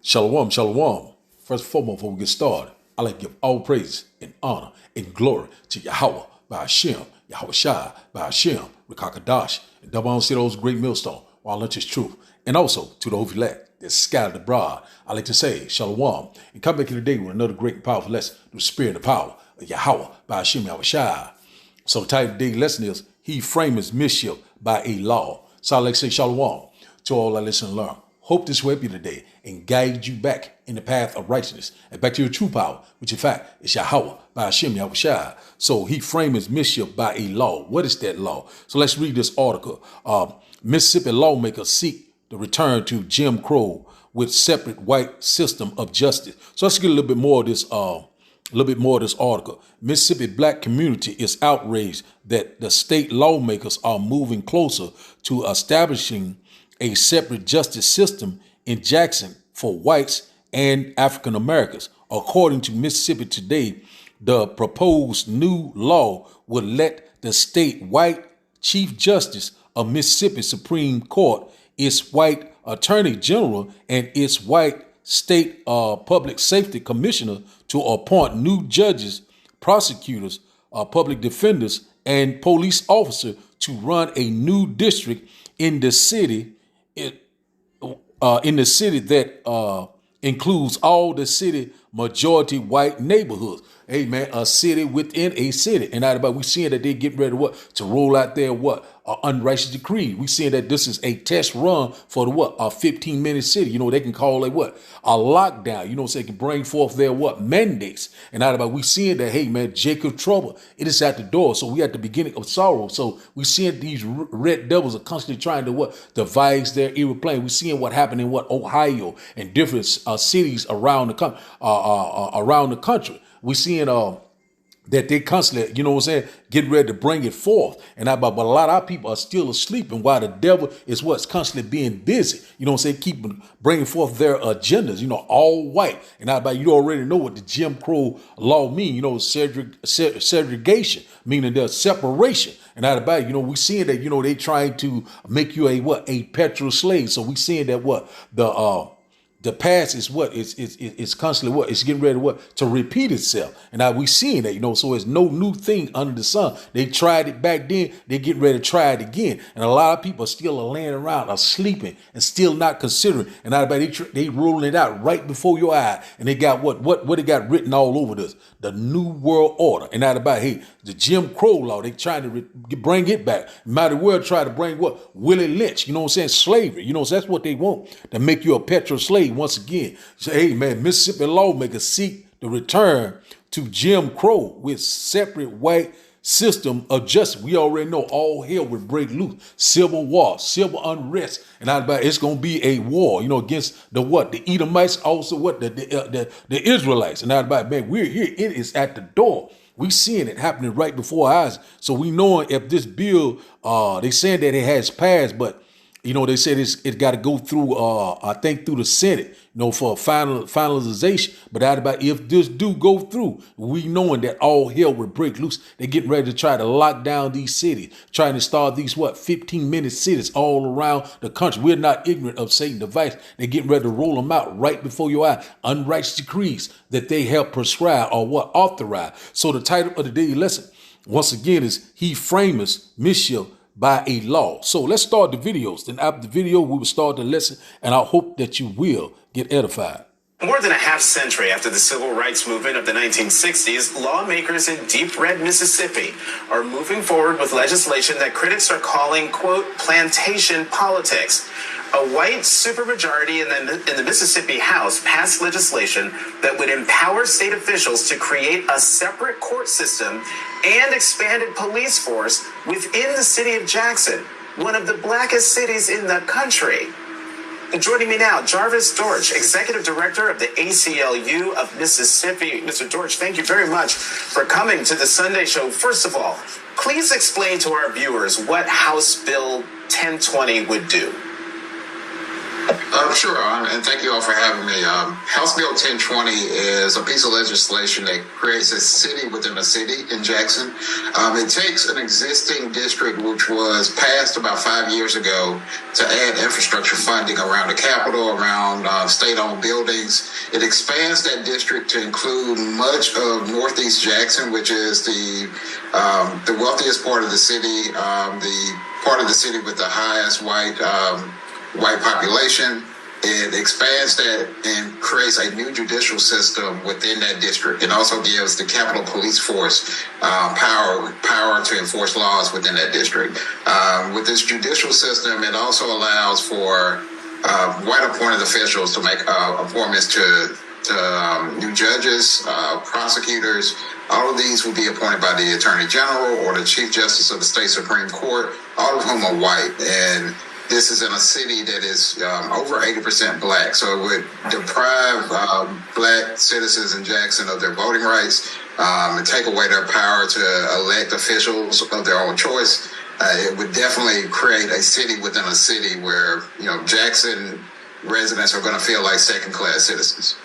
Shalom, shalom. First and foremost, before we get started, I like to give all praise and honor and glory to Yahweh by Hashem, Yahweh Shai by Hashem, Rekakadash, and double on those great millstone, while lunch is truth. And also to the elect that's scattered abroad, I like to say shalom and come back here today with another great and powerful lesson through the spirit and the power of Yahweh by Hashem, Yahweh Shai. So the title of today's lesson is He Frameth Mischief by a Law. So I like to say shalom to all that listen and learn. Hope this will help you today and guide you back in the path of righteousness and back to your true power, which in fact is Yahweh by Hashem Yahweh Shai. So he frames mischief by a law. What is that law? So let's read this article. Mississippi lawmakers seek the return to Jim Crow with separate white system of justice. So let's get a little bit more of this. Article. Mississippi black community is outraged that the state lawmakers are moving closer to establishing a separate justice system in Jackson for whites and African Americans. According to Mississippi Today, the proposed new law would let the state white Chief Justice of Mississippi Supreme Court, its white Attorney General, and its white state public safety commissioner to appoint new judges, prosecutors, public defenders, and police officers to run a new district in the city. That includes all the city majority white neighborhoods. Hey man, a city within a city. And out about we seeing that they getting ready to roll out their unrighteous decree. We seeing that this is a test run for the a 15-minute city. You know, they can call it a lockdown. You know, so they can bring forth their mandates. And out about we seeing that, hey man, Jacob trouble, it is at the door. So we at the beginning of sorrow. So we seeing these red devils are constantly trying to devise their evil plan. We seeing what happened in Ohio and different cities around the country. We seeing that they constantly, you know what I'm saying, getting ready to bring it forth. And but a lot of our people are still asleep, and while the devil is constantly being busy, you know what I'm saying, keeping bringing forth their agendas, you know, all white. And you already know what the Jim Crow law mean, you know, segregation, meaning their separation. And you know, we seeing that, you know, they trying to make you a petrol slave. So we seeing that the past is it's constantly it's getting ready to repeat itself. And now we seeing that, you know, so it's no new thing under the sun. They tried it back then, they getting ready to try it again. And a lot of people are still laying around, are sleeping and still not considering. And now they rolling it out right before your eye. And they got what they got written all over this, the New World Order. And now hey, the Jim Crow law, they trying to bring it back. Might as well try to bring Willie Lynch, you know what I'm saying, slavery. You know, so that's what they want, to make you a petrol slave once again. So, hey man, Mississippi lawmakers seek the return to Jim Crow with separate white system of justice. We already know all hell would break loose. Civil war, civil unrest, and it's going to be a war, you know, against the Edomites, also the Israelites. And man, we're here. It is at the door. We seeing it happening right before our eyes. So we knowing if this bill, they saying that it has passed, but you know, they said it got to go through, I think through the Senate, you know, for finalization. But if this do go through, we knowing that all hell would break loose. They're getting ready to try to lock down these cities, trying to start these 15-minute cities all around the country. We're not ignorant of Satan's device. They're getting ready to roll them out right before your eye. Unrighteous decrees that they help prescribe or authorize. So the title of the daily lesson, once again, is He Frameth Mischief by a Law. So let's start the videos. Then after the video, we will start the lesson, and I hope that you will get edified. More than a half century after the civil rights movement of the 1960s, lawmakers in deep red Mississippi are moving forward with legislation that critics are calling, quote, plantation politics. A white supermajority in the Mississippi House passed legislation that would empower state officials to create a separate court system and expanded police force within the city of Jackson, one of the blackest cities in the country. Joining me now, Jarvis Dortch, Executive Director of the ACLU of Mississippi. Mr. Dortch, thank you very much for coming to the Sunday Show. First of all, please explain to our viewers what House Bill 1020 would do. Sure, and thank you all for having me. House Bill 1020 is a piece of legislation that creates a city within a city in Jackson. It takes an existing district which was passed about 5 years ago to add infrastructure funding around the Capitol, around state-owned buildings. It expands that district to include much of Northeast Jackson, which is the wealthiest part of the city, the part of the city with the highest white population. It expands that and creates a new judicial system within that district. It also gives the Capitol Police Force power to enforce laws within that district. With this judicial system, it also allows for white appointed officials to make appointments to new judges, prosecutors. All of these will be appointed by the Attorney General or the Chief Justice of the State Supreme Court, all of whom are white. And this is in a city that is over 80% black, so it would deprive black citizens in Jackson of their voting rights and take away their power to elect officials of their own choice. It would definitely create a city within a city where, Jackson residents are going to feel like second-class citizens.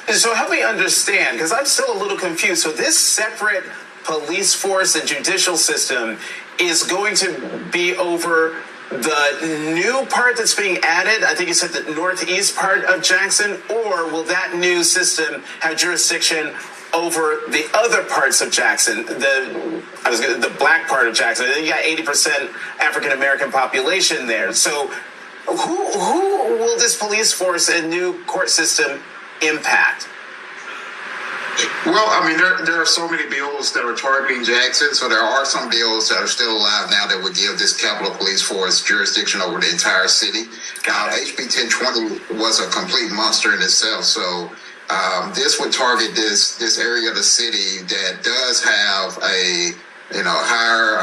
So help me understand, because I'm still a little confused. So this separate police force and judicial system is going to be over the new part that's being added, I think you said the northeast part of Jackson, or will that new system have jurisdiction over the other parts of Jackson, the black part of Jackson? You got 80% African American population there. So who will this police force and new court system impact? Well, there are so many bills that are targeting Jackson, so there are some bills that are still alive now that would give this Capitol Police Force jurisdiction over the entire city. HB 1020 was a complete monster in itself, so this would target this area of the city that does have a higher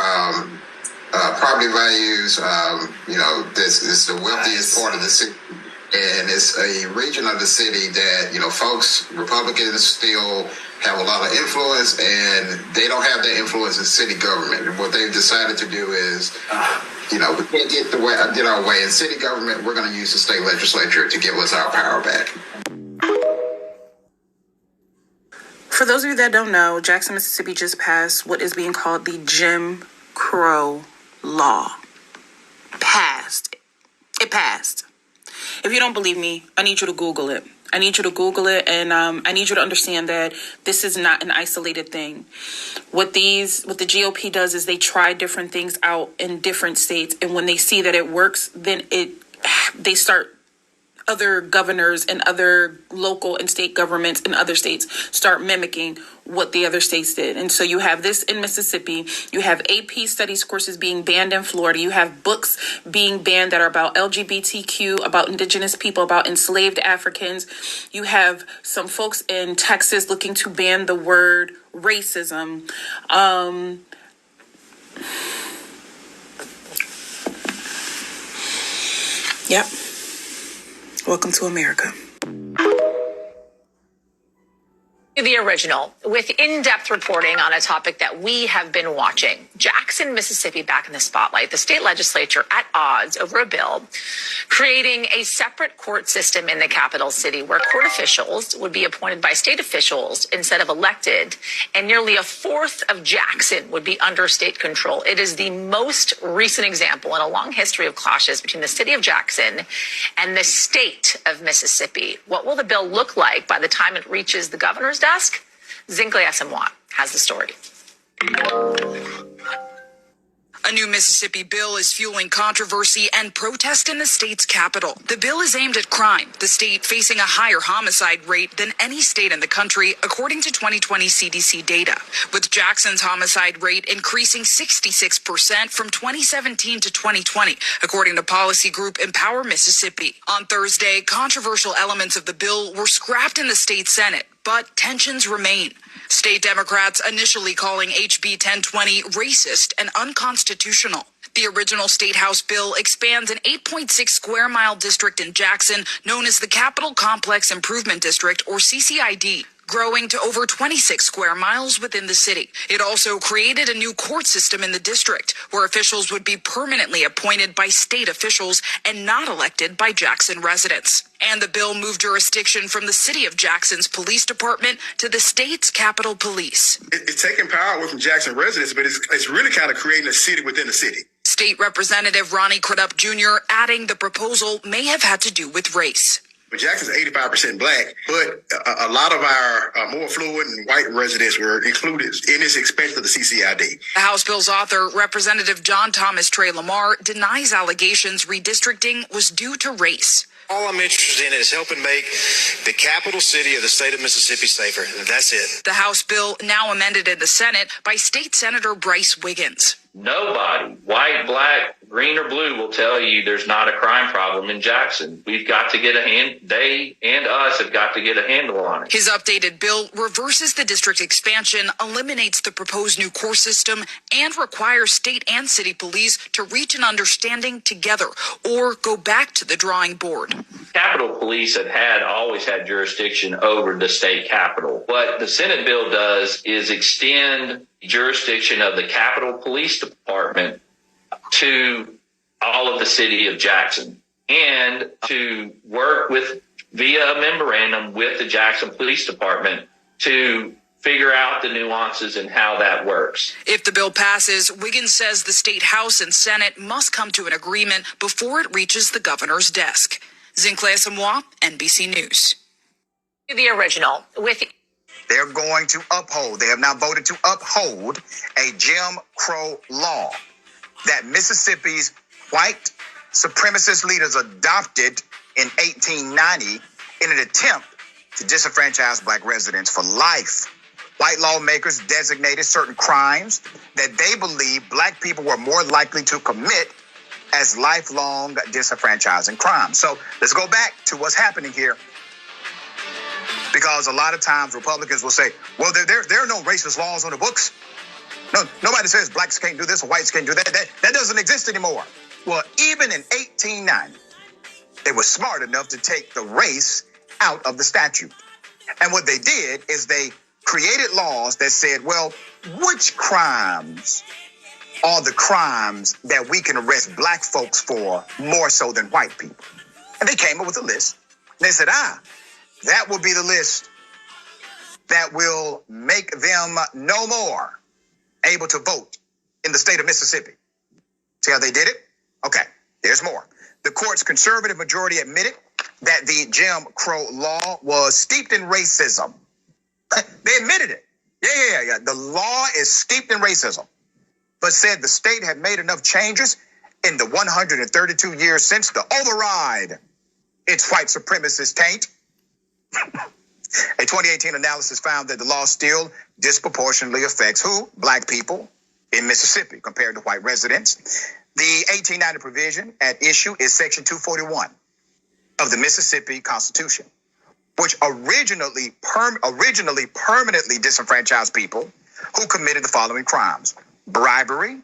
property values. This is the wealthiest part of the city. And it's a region of the city that, Republicans still have a lot of influence, and they don't have that influence in city government. And what they've decided to do is, we can't get our way in city government. We're going to use the state legislature to give us our power back. For those of you that don't know, Jackson, Mississippi just passed what is being called the Jim Crow Law. It passed. If you don't believe me, I need you to Google it. And I need you to understand that this is not an isolated thing. What the GOP does is they try different things out in different states, and when they see that it works, then they start other governors and other local and state governments in other states start mimicking what the other states did. And so you have this in Mississippi. You have AP studies courses being banned in Florida. You have books being banned that are about LGBTQ, about indigenous people, about enslaved Africans. You have some folks in Texas looking to ban the word racism. Yep. Welcome to America. The original, with in-depth reporting on a topic that we have been watching. Jackson, Mississippi back in the spotlight. The state legislature at odds over a bill creating a separate court system in the capital city where court officials would be appointed by state officials instead of elected, and nearly a fourth of Jackson would be under state control. It is the most recent example in a long history of clashes between the city of Jackson and the state of Mississippi. What will the bill look like by the time it reaches the governor's desk? Zinkley Asamoah has the story. A new Mississippi bill is fueling controversy and protest in the state's capital. The bill is aimed at crime, the state facing a higher homicide rate than any state in the country, according to 2020 CDC data, with Jackson's homicide rate increasing 66% from 2017 to 2020, according to policy group Empower Mississippi. On Thursday, controversial elements of the bill were scrapped in the state Senate, but tensions remain. State Democrats initially calling HB 1020 racist and unconstitutional. The original State House bill expands an 8.6 square mile district in Jackson known as the Capitol Complex Improvement District, or CCID. growing to over 26 square miles within the city. It also created a new court system in the district where officials would be permanently appointed by state officials and not elected by Jackson residents. And the bill moved jurisdiction from the city of Jackson's police department to the state's Capitol Police. It's taking power away from Jackson residents, but it's really kind of creating a city within a city. State Representative Ronnie Crudup Jr. adding the proposal may have had to do with race. But Jackson's 85% black, but a lot of our more affluent and white residents were included in this expansion of the CCID. The House bill's author, Representative John Thomas Trey Lamar, denies allegations redistricting was due to race. All I'm interested in is helping make the capital city of the state of Mississippi safer. That's it. The House bill now amended in the Senate by State Senator Bryce Wiggins. Nobody, white, black, green, or blue, will tell you there's not a crime problem in Jackson. We've got to get they and us have got to get a handle on it. His updated bill reverses the district expansion, eliminates the proposed new core system, and requires state and city police to reach an understanding together or go back to the drawing board. Capitol Police always had jurisdiction over the state capitol. What the Senate bill does is extend jurisdiction of the Capitol Police Department to all of the city of Jackson and to work via a memorandum with the Jackson Police Department to figure out the nuances and how that works. If the bill passes, Wiggins says the state House and Senate must come to an agreement before it reaches the governor's desk. Zincle Samoa, NBC News. The original with. They're going to uphold, they have now voted to uphold a Jim Crow law that Mississippi's white supremacist leaders adopted in 1890 in an attempt to disenfranchise black residents for life. White lawmakers designated certain crimes that they believed black people were more likely to commit as lifelong disenfranchising crimes. So let's go back to what's happening here. Because a lot of times Republicans will say, well, there are no racist laws on the books. No, nobody says blacks can't do this or whites can't do that. That doesn't exist anymore. Well, even in 1890, they were smart enough to take the race out of the statute. And what they did is they created laws that said, well, which crimes are the crimes that we can arrest black folks for more so than white people? And they came up with a list. And they said, that will be the list that will make them no more able to vote in the state of Mississippi. See how they did it? Okay, there's more. The court's conservative majority admitted that the Jim Crow law was steeped in racism. They admitted it. Yeah. The law is steeped in racism, but said the state had made enough changes in the 132 years since to override its white supremacist taint. A 2018 analysis found that the law still disproportionately affects who? Black people in Mississippi compared to white residents. The 1890 provision at issue is Section 241 of the Mississippi Constitution, which originally permanently disenfranchised people who committed the following crimes: bribery,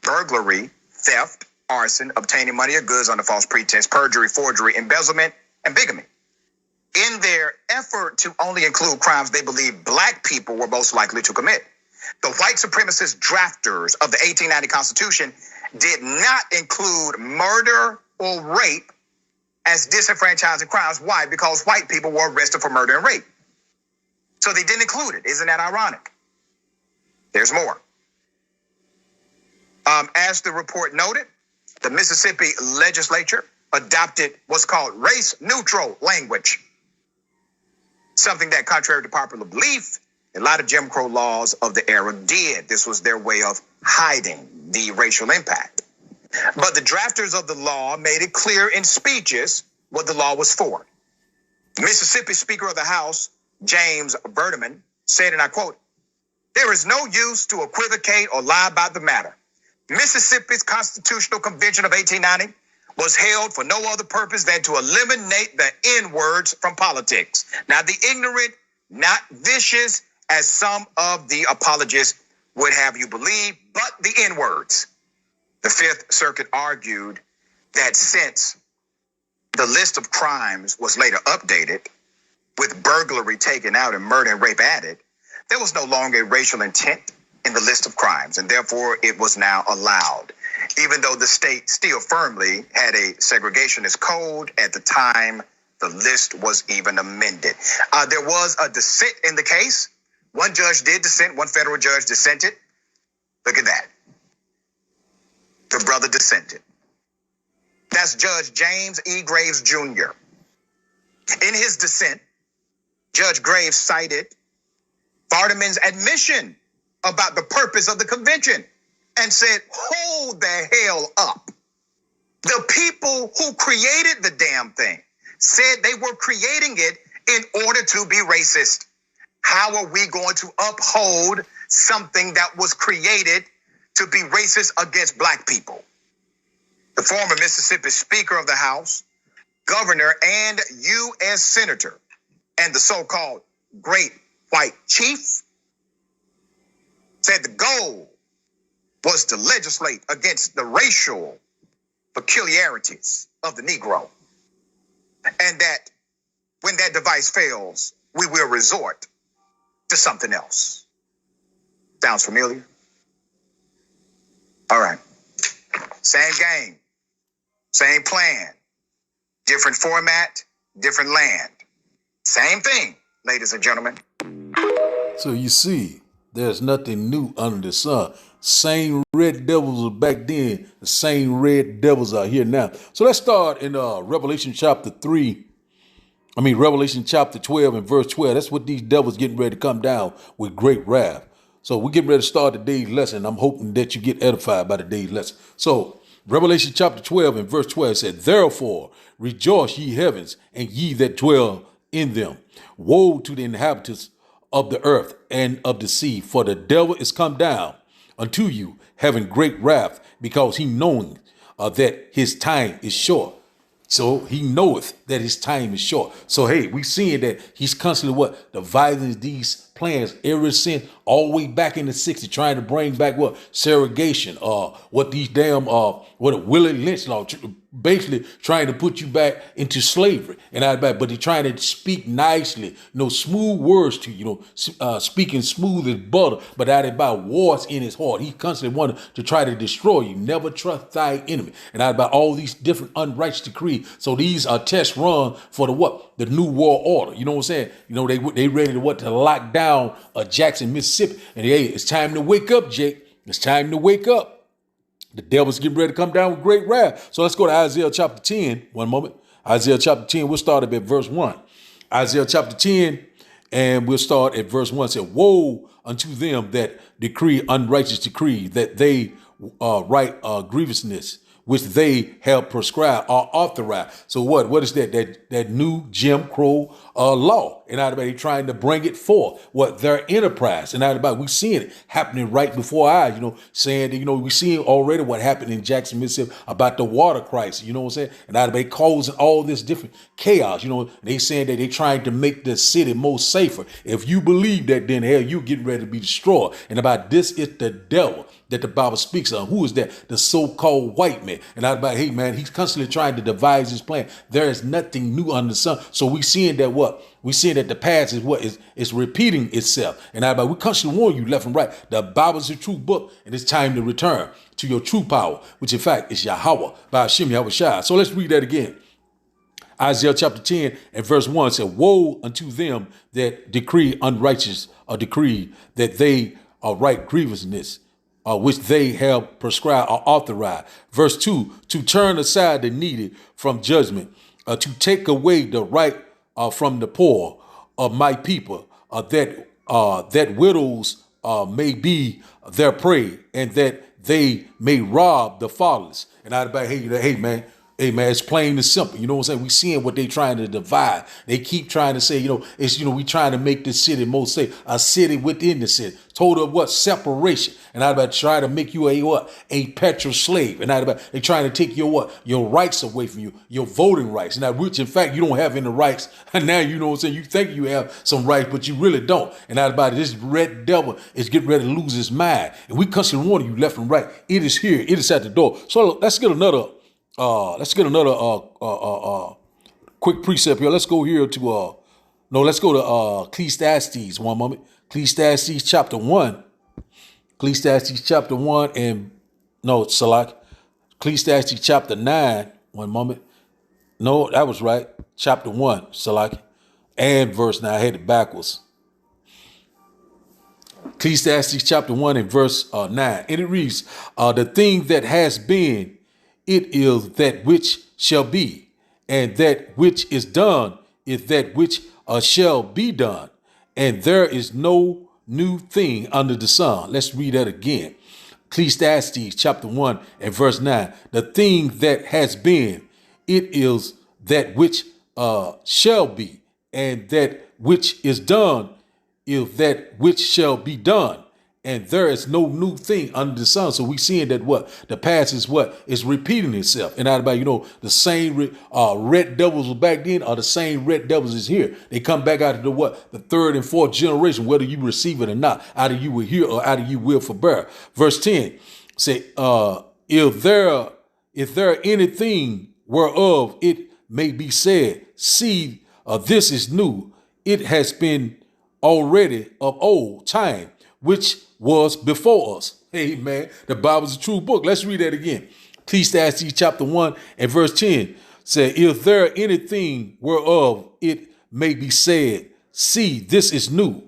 burglary, theft, arson, obtaining money or goods under false pretense, perjury, forgery, embezzlement, and bigamy. In their effort to only include crimes they believe black people were most likely to commit, the white supremacist drafters of the 1890 Constitution did not include murder or rape as disenfranchising crimes. Why? Because white people were arrested for murder and rape. So they didn't include it. Isn't that ironic? There's more. As the report noted, the Mississippi legislature adopted what's called race-neutral language, something that, contrary to popular belief, a lot of Jim Crow laws of the era did. This was their way of hiding the racial impact. But the drafters of the law made it clear in speeches what the law was for. Mississippi Speaker of the House, James Verdeman, said, and I quote, "There is no use to equivocate or lie about the matter. Mississippi's Constitutional Convention of 1890 was held for no other purpose than to eliminate the N-words from politics. Not the ignorant, not vicious, as some of the apologists would have you believe, but the N-words." The Fifth Circuit argued that since the list of crimes was later updated, with burglary taken out and murder and rape added, there was no longer a racial intent in the list of crimes, and therefore it was now allowed. Even though the state still firmly had a segregationist code at the time the list was even amended. There was a dissent in the case. One judge did dissent, one federal judge dissented. Look at that. The brother dissented. That's Judge James E. Graves Jr. In his dissent, Judge Graves cited Vardaman's admission about the purpose of the convention and said, hold the hell up. The people who created the damn thing said they were creating it in order to be racist. How are we going to uphold something that was created to be racist against black people? The former Mississippi Speaker of the House, Governor, and U.S. Senator, and the so-called Great White Chief, said the goal was to legislate against the racial peculiarities of the Negro, and that when that device fails, we will resort to something else. Sounds familiar? All right. Same game, same plan, different format, different land. Same thing, ladies and gentlemen. So you see, there's nothing new under the sun. Same red devils were back then, the same red devils are here now. So let's start in Revelation chapter 12 and verse 12. That's what these devils getting ready to come down with great wrath. So we're getting ready to start today's lesson. I'm hoping that you get edified by today's lesson. So Revelation chapter 12 and verse 12 said, therefore rejoice ye heavens, and ye that dwell in them. Woe to the inhabitants of the earth and of the sea, for the devil is come down unto you, having great wrath, because he knowing that his time is short. So he knoweth that his time is short. So, hey, we seeing that he's constantly devising these plans ever since all the way back in the 60s, trying to bring back segregation, what these damn, what a Willie Lynch law, basically trying to put you back into slavery. But they're trying to speak nicely, smooth words to you, speaking smooth as butter, but out about wars in his heart. He constantly wanted to try to destroy you. Never trust thy enemy. And out about all these different unrighteous decrees. So these are test run for the new world order. You know what I'm saying? They ready to lock down Jackson, Mississippi. And hey, it's time to wake up, Jake. It's time to wake up. The devil's getting ready to come down with great wrath. So let's go to Isaiah chapter 10. One moment. Isaiah chapter 10, we'll start at verse 1. Isaiah chapter 10, and we'll start at verse 1. It said, woe unto them that decree unrighteous decree, that they write grievousness, which they have prescribed or authorized. So what is that? That new Jim Crow law. And out about trying to bring it forth, their enterprise. And out about we seeing it happening right before our eyes, saying that, we seeing already what happened in Jackson, Mississippi about the water crisis, you know what I'm saying? And out about causing all this different chaos, they saying that they trying to make the city more safer. If you believe that, then hell, you getting ready to be destroyed. And about this is the devil that the Bible speaks of. Who is that? The so-called white man. And out about, hey man, he's constantly trying to devise his plan. There is nothing new under the sun. So we seeing that we see that the past is repeating itself. And we constantly warn you left and right. The Bible is a true book, and it's time to return to your true power, which in fact is Yahweh by Hashem Yahushua. So let's read that again. Isaiah chapter 10 and verse 1 said, woe unto them that decree unrighteous, or decree that they write grievousness, which they have prescribed or authorized. Verse 2, to turn aside the needy from judgment, to take away the right from the poor of my people, that widows may be their prey, and that they may rob the fatherless. And I'd about, hey man, it's plain and simple. You know what I'm saying? We seeing what they trying to divide. They keep trying to say, we trying to make this city more safe, a city within the city. Total separation. And I'd about try to make you a petrol slave. And I'd about they trying to take your rights away from you, your voting rights. Now, which in fact you don't have any rights. And now you know what I'm saying? You think you have some rights, but you really don't. And I'd about this red devil is getting ready to lose his mind. And we constantly warning you left and right. It is here. It is at the door. So let's get another quick precept here. Let's go here to No, let's go to Ecclesiastes. One moment. Ecclesiastes chapter 1. Ecclesiastes chapter 1 and no, Salak. Ecclesiastes chapter 9. One moment. No, that was right. Chapter 1, Salak. And verse 9. I had it backwards. Ecclesiastes chapter 1 and verse 9. And it reads, the thing that has been, it is that which shall be, and that which is done is that which shall be done. And there is no new thing under the sun. Let's read that again. Ecclesiastes chapter 1 and verse 9. The thing that has been, it is that which shall be, and that which is done is that which shall be done. And there is no new thing under the sun. So we seeing that what the past is what is repeating itself. And out about, the same red devils were back then are the same red devils is here. They come back out of the what? The third and fourth generation, whether you receive it or not. Either you will hear or either you will forbear. Verse 10 say, if there anything whereof it may be said, see, this is new. It has been already of old time, which was before us. Amen. The Bible's a true book. Let's read that again. Ecclesiastes chapter 1 and verse 10 said, if there anything whereof it may be said, see, this is new.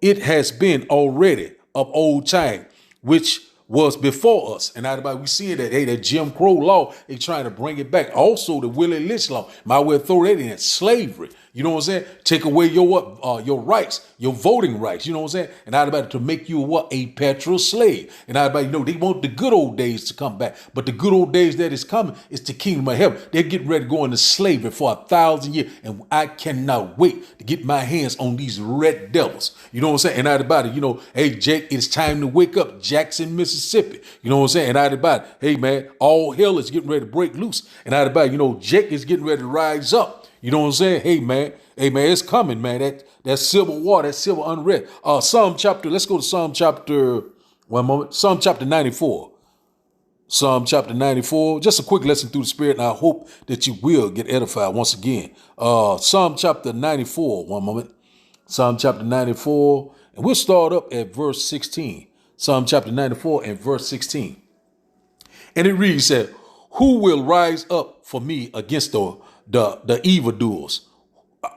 It has been already of old time, which was before us. And out about we seeing that, that Jim Crow law, they trying to bring it back. Also the Willie Lynch law, might well throw that in, slavery. You know what I'm saying? Take away your rights, your voting rights. You know what I'm saying? And out about it to make you a petrol slave. And out about they want the good old days to come back, but the good old days that is coming is the kingdom of heaven. They're getting ready to go into slavery for 1,000 years, and I cannot wait to get my hands on these red devils. You know what I'm saying? And out about it, hey Jake, it's time to wake up, Jackson, Mississippi. You know what I'm saying? And out about it, hey man, all hell is getting ready to break loose. And out about it, Jake is getting ready to rise up. You know what I'm saying? Hey man, it's coming, man. That civil war, that civil unrest. Let's go to Psalm chapter 94. Psalm chapter 94. Just a quick lesson through the Spirit, and I hope that you will get edified once again. Psalm chapter 94. One moment. Psalm chapter 94. And we'll start up at verse 16. Psalm chapter 94 and verse 16. And it reads that, who will rise up for me against the evildoers?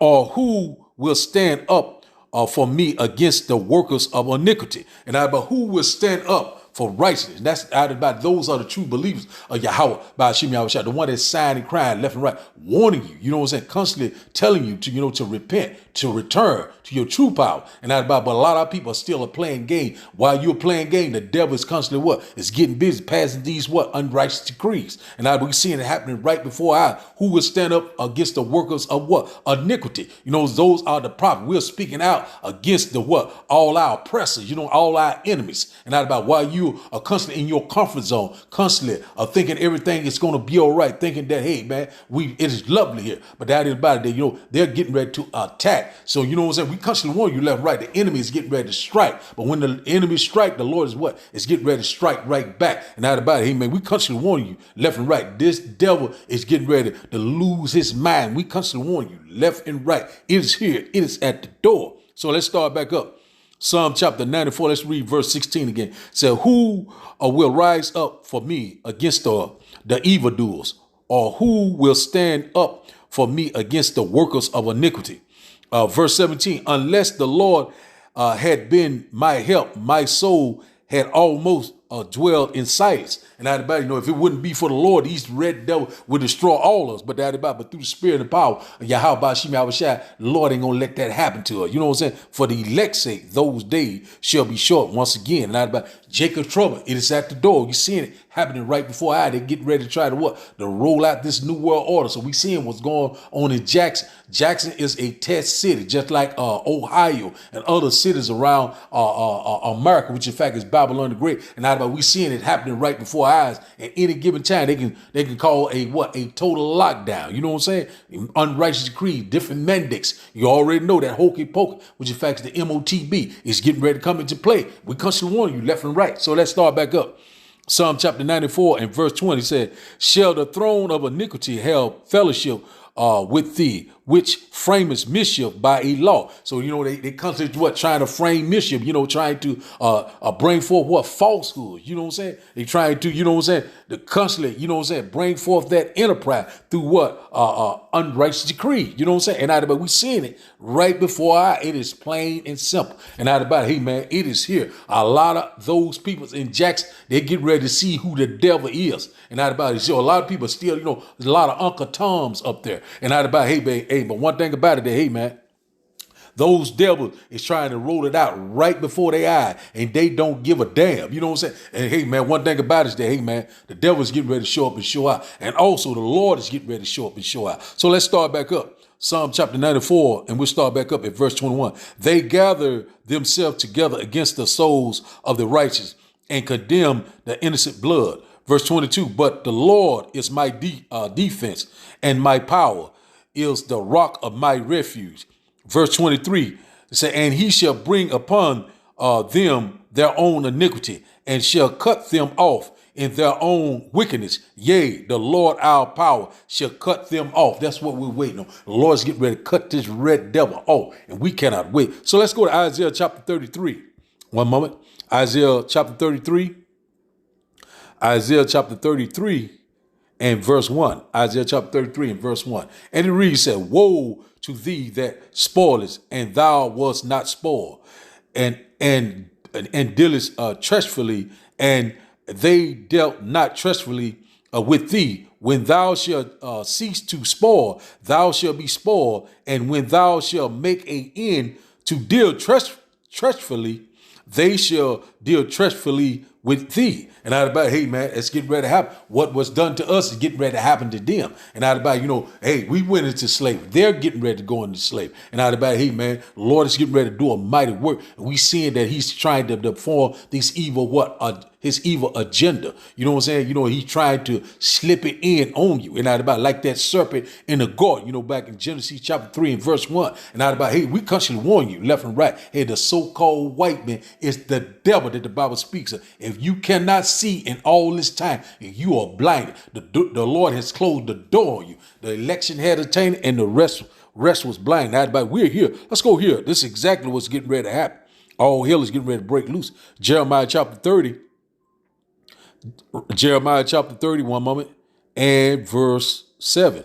Or who will stand up for me against the workers of iniquity? And about who will stand up for righteousness? And that's out about those are the true believers of Yahweh, by Hashem Yahweh, the one that's sighing and crying left and right, warning you, you know what I'm saying, constantly telling you to, to repent, to return to your true power. And out about, but a lot of people are still playing game. While you're playing game, the devil is constantly is getting busy passing these unrighteous decrees. And I we seeing it happening right before our eyes. Who will stand up against the workers of iniquity? Those are the prophets. We're speaking out against the all our oppressors, all our enemies. And out about while you are constantly in your comfort zone, constantly thinking everything is going to be all right, thinking that, hey man, it is lovely here. But that is about it. They're getting ready to attack. So you know what I'm saying? We constantly warn you left and right. The enemy is getting ready to strike. But when the enemy strike, the Lord is getting ready to strike right back. And out about it, hey man, we constantly warn you left and right. This devil is getting ready to lose his mind. We constantly warn you left and right. It is here. It is at the door. So let's start back up. Psalm chapter 94, let's read verse 16 again. So who will rise up for me against the evildoers? Or who will stand up for me against the workers of iniquity? Verse 17, unless the Lord had been my help, my soul had almost dwelled in silence. And that about, if it wouldn't be for the Lord, these red devils would destroy all of us. But that about, but through the Spirit and power of Yahweh Shem Yahushua, the Lord ain't gonna let that happen to us. You know what I'm saying? For the elect's sake, those days shall be short once again. And that about Jacob's trouble, it is at the door. You're seeing it happening right before our eyes. They're getting ready to try to roll out this new world order. So we seeing what's going on in Jackson. Jackson is a test city, just like Ohio and other cities around America, which in fact is Babylon the Great. And out about we seeing it happening right before our eyes. At any given time, they can call a total lockdown. You know what I'm saying? Unrighteous decree, different mandates. You already know that hokey pokey, which in fact is the MOTB, is getting ready to come into play. We constantly warn you left and right. So let's start back up. Psalm chapter 94 and verse 20 said, shall the throne of iniquity have fellowship with thee? which frameth mischief by a law. So, they constantly trying to frame mischief, trying to bring forth falsehood, They trying to, to constantly, bring forth that enterprise through unrighteous decree, And we seeing it right before our eyes. It is plain and simple. And hey man, it is here. A lot of those people in Jackson, they get ready to see who the devil is. And so a lot of people still, there's a lot of Uncle Toms up there. And but one thing about it, hey man, those devils is trying to roll it out right before their eye, and they don't give a damn. You know what I'm saying? And hey man, one thing about it is that, hey man, the devil's getting ready to show up and show out. And also the Lord is getting ready to show up and show out. So let's start back up. Psalm chapter 94, and we'll start back up at verse 21. They gather themselves together against the souls of the righteous and condemn the innocent blood. Verse 22, but the Lord is my defense, and my power is the rock of my refuge. Verse 23, it says, and he shall bring upon them their own iniquity, and shall cut them off in their own wickedness. Yea, the Lord our power shall cut them off. That's what we're waiting on. The Lord's getting ready to cut this red devil off, and we cannot wait. So let's go to Isaiah chapter 33. One moment. Isaiah chapter 33. Isaiah chapter 33 and verse 1. Isaiah chapter 33 and verse 1. And it reads, said, woe to thee that spoilest, and thou wast not spoiled, and dealest treacherously, and they dealt not treacherously with thee. When thou shalt cease to spoil, thou shalt be spoiled, and when thou shalt make an end to deal treacherously, they shall deal treacherously with thee. And hey man, it's getting ready to happen. What was done to us is getting ready to happen to them. And hey, we went into slavery. They're getting ready to go into slavery. And hey man, the Lord is getting ready to do a mighty work. And we seeing that he's trying to perform this his evil agenda. You know what I'm saying? He's trying to slip it in on you. And like that serpent in the garden, back in Genesis chapter 3 and verse 1. And hey, we constantly warn you left and right. Hey, the so-called white man is the devil that the Bible speaks of. If you cannot see in all this time, and you are blinded, the Lord has closed the door on you. The election had attained, and the rest was blind. We're here. Let's go here. This is exactly what's getting ready to happen. All hell is getting ready to break loose. Jeremiah chapter 30. Jeremiah chapter 30, one moment, and verse 7.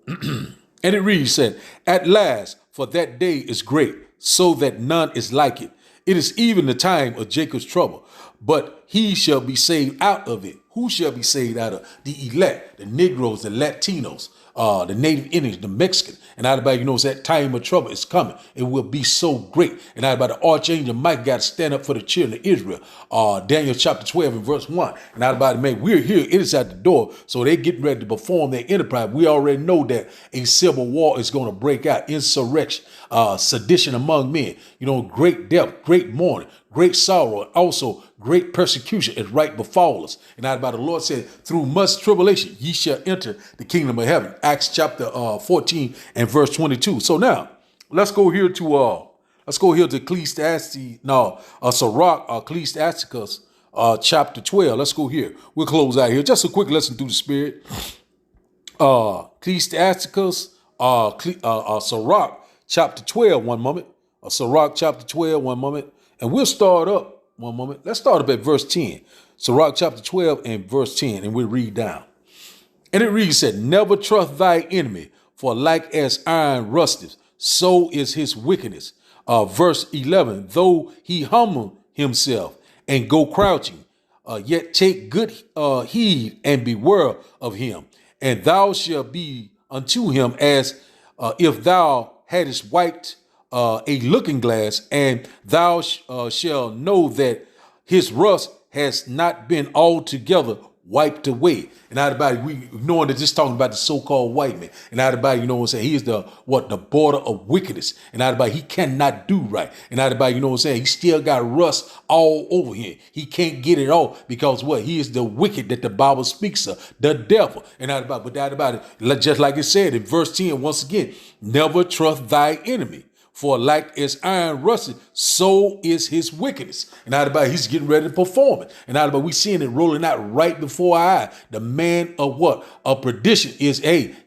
And it reads, said, at last, for that day is great, so that none is like it. It is even the time of Jacob's trouble, but he shall be saved out of it. Who shall be saved out of? The elect, the Negroes, the Latinos, the Native Indians, the Mexicans. And everybody knows that time of trouble is coming. It will be so great. And everybody, the Archangel Mike got to stand up for the children of Israel. Daniel chapter 12 and verse 1. And everybody, man, we're here. It is at the door. So they getting ready to perform their enterprise. We already know that a civil war is going to break out. Insurrection, sedition among men. Great death, great mourning, great sorrow, and also great persecution is right before us. And the Lord said, through much tribulation, ye shall enter the kingdom of heaven. Acts chapter 14 and verse 22. So now let's go here to Ecclesiastes, Ecclesiasticus chapter 12. Let's go here. We'll close out here. Just a quick lesson through the Spirit. Ecclesiasticus, Sirach chapter 12, one moment. Sirach chapter 12, one moment. And we'll start up one moment. Let's start up at verse 10. Sirach chapter 12 and verse 10, and we'll read down. And it reads, said, never trust thy enemy, for like as iron rusteth, so is his wickedness. Verse 11, though he humble himself and go crouching, yet take good heed and beware of him. And thou shalt be unto him as if thou hadst wiped a looking glass, and thou shalt know that his rust has not been altogether wiped away. And everybody, we knowing that just talking about the so-called white man. And everybody, you know what I'm saying? He is the border of wickedness. And everybody, he cannot do right. And everybody, you know what I'm saying? He still got rust all over him. He can't get it off because what? He is the wicked that the Bible speaks of, the devil. And everybody, but that about it, just like it said in verse 10, once again, never trust thy enemy. For like as iron rusted, so is his wickedness. And out about he's getting ready to perform it. And out about we seeing it rolling out right before our eye. The man of what? Of perdition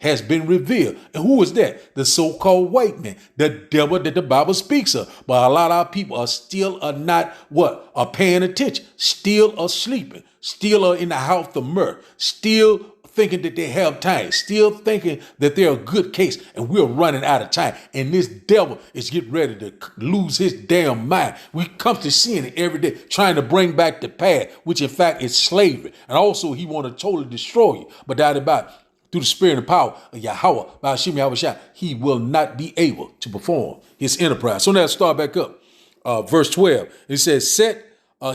has been revealed. And who is that? The so-called white man, the devil that the Bible speaks of. But a lot of our people are not what? Are paying attention, still are sleeping, still are in the house of mirth, still thinking that they have time, still thinking that they're a good case, and we're running out of time. And this devil is getting ready to lose his damn mind. We come to seeing it every day, trying to bring back the past, which in fact is slavery. And also he want to totally destroy you. But that about through the spirit and power of Yahweh, by Hashem Yahweh, he will not be able to perform his enterprise. So now let's start back up. Verse 12, it says, set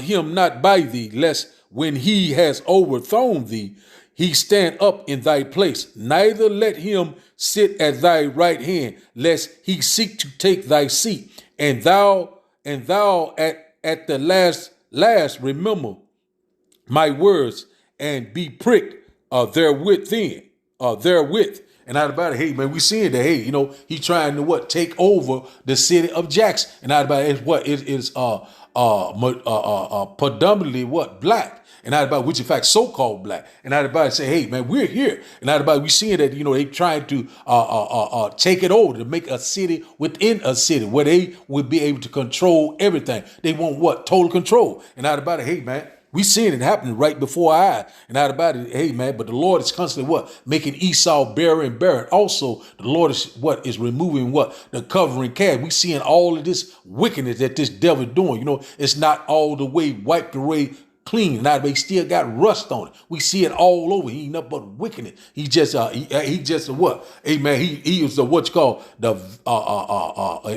him not by thee, lest when he has overthrown thee, he stand up in thy place. Neither let him sit at thy right hand, lest he seek to take thy seat. And thou at the last remember my words and be pricked therewith. And out about it, hey man, we seeing that, hey, he trying to take over the city of Jackson. And out about it is predominantly black. And out about which in fact so-called black. And out about it say, hey man, we're here. And out about we seeing that they trying to take it over to make a city within a city where they would be able to control everything. They want total control. And out about it, hey man, we seeing it happening right before our eyes. And out about it, hey man, but the Lord is constantly making Esau barren and barren. Also, the Lord is removing the covering cast. We seeing all of this wickedness that this devil is doing. It's not all the way wiped away clean. Now they still got rust on it. We see it all over. He ain't nothing but wickedness. He just what? Hey man, he is the what's called the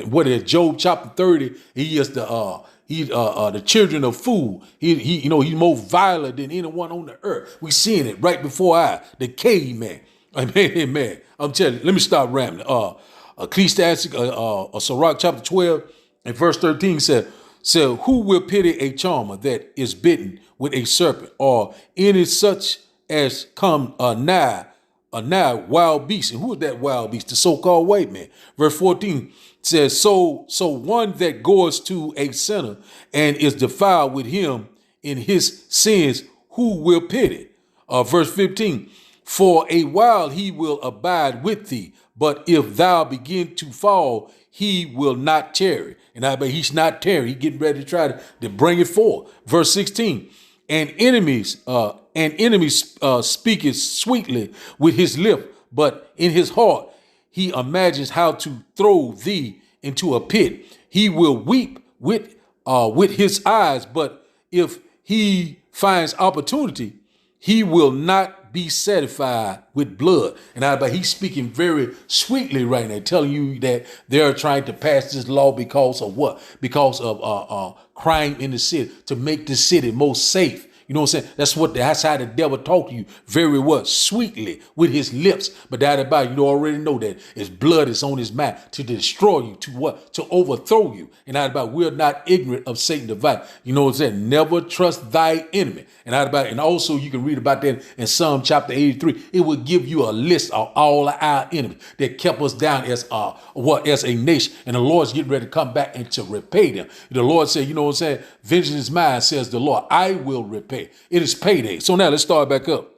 what is Job chapter 30. He is the children of food. He's more violent than anyone on the earth. We seeing it right before our eye. The caveman. Amen. I'm telling you. Let me stop rambling. Ecclesiastes, Sirach chapter 12 and verse 13 said, so who will pity a charmer that is bitten with a serpent, or any such as come nigh wild beast? And who is that wild beast? The so-called white man. Verse 14 says, so one that goes to a sinner and is defiled with him in his sins, who will pity? Verse 15, for a while he will abide with thee, but if thou begin to fall, he will not tarry. And I bet he's not tarry. He getting ready to try to bring it forth. Verse 16, and enemies speaketh sweetly with his lip, but in his heart he imagines how to throw thee into a pit. He will weep with his eyes, but if he finds opportunity, he will not be satisfied with blood. And he's speaking very sweetly right now, telling you that they're trying to pass this law because of what? Because of crime in the city, to make the city more safe. You know what I'm saying? That's how the devil talk to you very sweetly with his lips. But that about you already know that his blood is on his mind to destroy you, to overthrow you. And that about we're not ignorant of Satan's device. You know what I'm saying? Never trust thy enemy. And also you can read about that in Psalm chapter 83. It will give you a list of all of our enemies that kept us down as a nation. And the Lord's getting ready to come back and to repay them. The Lord said, you know what I'm saying? Vengeance is mine, says the Lord. I will repay. It is payday. So now let's start back up.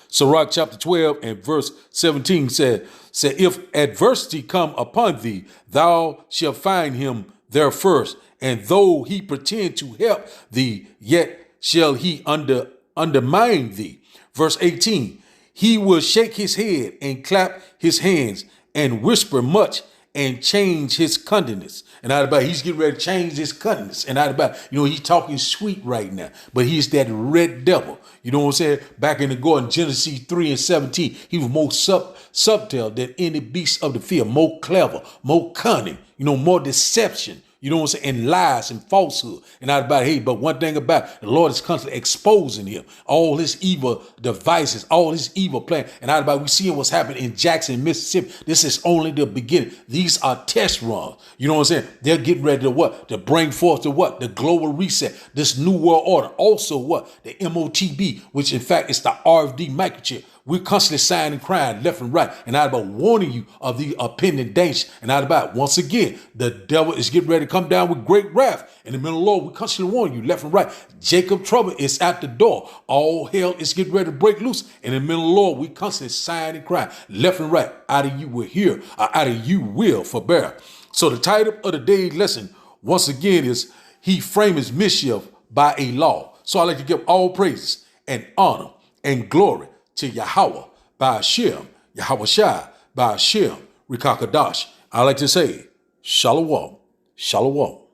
Sirach chapter 12 and verse 17 said, if adversity come upon thee, thou shalt find him there first. And though he pretend to help thee, yet shall he undermine thee. Verse 18, he will shake his head and clap his hands and whisper much and change his countenance. And out about he's getting ready to change his countenance. And out about, he's talking sweet right now, but he's that red devil. You know what I'm saying? Back in the Garden, Genesis 3 and 17, he was more subtle than any beast of the field, more clever, more cunning, more deception. You know what I'm saying? And lies and falsehood. And out about, hey, but one thing about it, the Lord is constantly exposing him. All his evil devices, all his evil plan. And out about, we see what's happening in Jackson, Mississippi. This is only the beginning. These are test runs. You know what I'm saying? They're getting ready to to bring forth the global reset, this new world order. Also the MOTB, which in fact is the RFD microchip, We're constantly signing crime left and right. And I'm about warning you of the impending danger. And I'm about, once again, the devil is getting ready to come down with great wrath. In the middle of the Lord, we constantly warn you left and right. Jacob trouble is at the door. All hell is getting ready to break loose. In the middle of the Lord, we constantly signing crime left and right. Out of you will hear, out of you will forbear. So the title of the day's lesson, once again, is He Frameth Mischief by a Law. So I like to give all praises and honor and glory to Yahweh by Hashem, Yahweh Shai by Hashem, Rikakadash. I like to say, Shalom, Shalom.